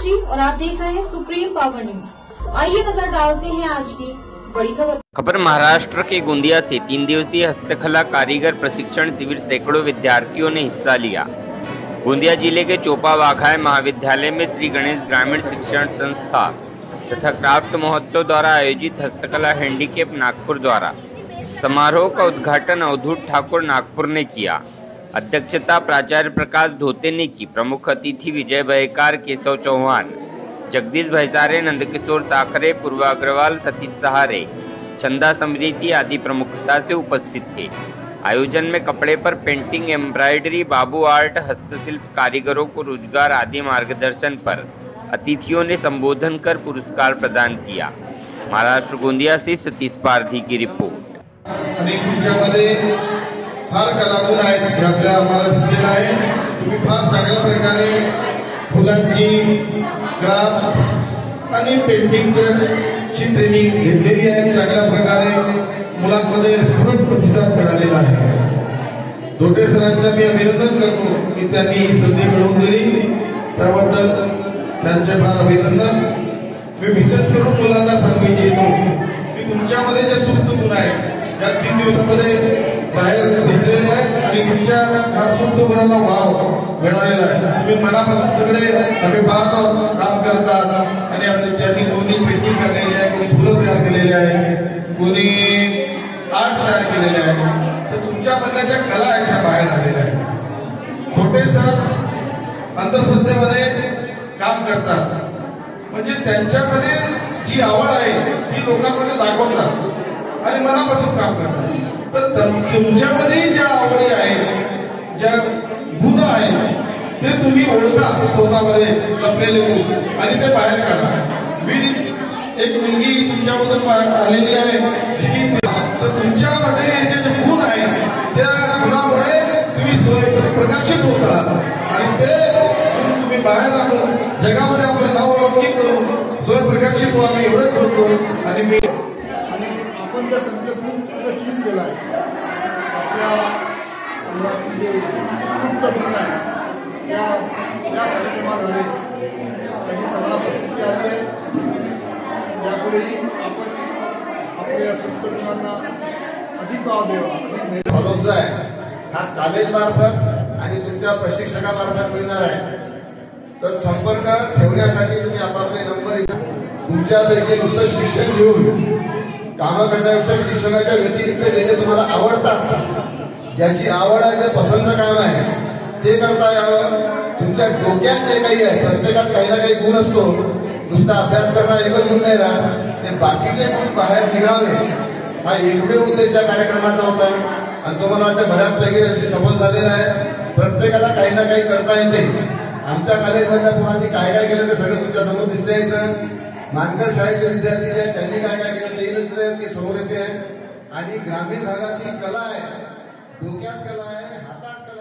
मीनाक्षी और आप देख रहे हैं सुप्रीम पावर न्यूज। आइए नजर डालते हैं आज की बड़ी खबर। महाराष्ट्र के गोंदिया से 3 दिवसीय हस्तकला कारीगर प्रशिक्षण शिविर सैकड़ों विद्यार्थियों ने हिस्सा लिया। गोंदिया जिले के चोपा वाघाय महाविद्यालय में श्री गणेश ग्रामीण शिक्षण संस्था तथा क्राफ्ट महोत्सव द्वारा आयोजित हस्तकला हैंडीकेप नागपुर द्वारा समारोह का उद्घाटन अवधूत ठाकुर नागपुर ने किया। अध्यक्षता प्राचार्य प्रकाश धोते ने की। प्रमुख अतिथि विजय बहेकार, केशव चौहान, जगदीश भैसारे, नंदकिशोर साखरे, पूर्वा अग्रवाल, सतीश सहारे, चंदा समृद्धि आदि प्रमुखता से उपस्थित थे। आयोजन में कपड़े पर पेंटिंग, एम्ब्रॉयडरी, बाबू आर्ट, हस्तशिल्प कारीगरों को रोजगार आदि मार्गदर्शन पर अतिथियों ने संबोधन कर पुरस्कार प्रदान किया। महाराष्ट्र गोंदिया से सतीश पारधी की रिपोर्ट। फार कलागुण आहेत हे आपल्या आम्हाला दिसलेलं आहे। तुम्ही फार चांगल्या प्रकारे फुलांची क्राफ्ट आणि पेंटिंगची ट्रेनिंग घेतलेली आहे। चांगल्या प्रकारे मुलांमध्ये स्फूर्त प्रतिसाद मिळालेला आहे। धोटे सरांचे मी अभिनंदन करतो की त्यांनी ही संधी मिळवून दिली, त्याबद्दल त्यांचे फार अभिनंदन। मी विशेष करून मुलांना सांगू इच्छितो की तुमच्यामध्ये जे सुप्त गुण आहेत या 3 दिवसांमध्ये बाहेर दिसलेले आहेत आणि तुमच्या ह्या सुप्त गुणांना वाव मिळालेला आहे। तुम्ही मनापासून सगळे आम्ही पाहतो काम करतात आणि त्यांनी कोणी पेंटिंग केलेली आहे, कोणी फुलं तयार केलेली आहे, कोणी आर्ट तयार केलेले आहे। तर तुमच्यामधल्या ज्या कला आहेत त्या बाहेर आलेल्या आहेत। छोटे सर अंधश्रद्धेमध्ये काम करतात, म्हणजे त्यांच्यामध्ये जी आवड आहे ती लोकांमध्ये दाखवतात आणि मनापासून काम करतात। तर तुमच्यामध्ये ज्या आवडी आहेत, ज्या गुण आहेत ते तुम्ही ओळखा, स्वतःमध्ये लपलेले गुण आणि ते बाहेर काढा। मी एक मुलगी तुमच्याबद्दल आलेली आहे जी, तर तुमच्यामध्ये जे गुण आहेत त्या गुणामुळे तुम्ही स्वयंप्रकाशित होतात आणि ते तुम्ही बाहेर आणून जगामध्ये आपलं नाव लौकिक करून स्वयंप्रकाशित व्हा, मी एवढंच बोलतो। आणि मी आपण त्या संख्येत खूप चीज केला आहे। आपल्या जे सुप्त गुण आहे त्या कार्यक्रमाद्वारे त्याची सगळा प्रसिद्धी आली आहे। यापुढेही आपण आपल्या सुप्त गुणांना अधिक भाव द्यावा, अधिक मेहनत आहे हा कॉलेज मार्फत आणि तुमच्या प्रशिक्षकामार्फत मिळणार आहे। तर संपर्क ठेवण्यासाठी तुम्ही आपापले नंबर तुमच्यापैकी नुसतं शिक्षण घेऊन कामं करण्यापेक्षा शिक्षणाच्या व्यतिरिक्त जे जे तुम्हाला आवडतात, ज्याची आवड आहे, जे पसंत काम आहे ते करता यावं। तुमच्या डोक्यात जे काही आहे, प्रत्येकात काही ना काही गुण असतो, नुसता अभ्यास करणं एकच गुण नाही राहत, ते बाकीचे गुण बाहेर निघावे हा एकमेव उद्देश या कार्यक्रमाचा होता। आणि तुम्हाला वाटतं बऱ्याचपैकी अशी सफल झालेला आहे। प्रत्येकाला काही ना काही करता येते। आमच्या कॉलेजमधल्या पोरांनी काय काय केलं ते सगळं तुमच्या समोर दिसते इथं। मानकर शाळेचे विद्यार्थी जे आहेत त्यांनी काय काय केलं ते समोर येते आहे। आणि ग्रामीण भागातली कला आहे, डोक्यात कला आहे, हातात कला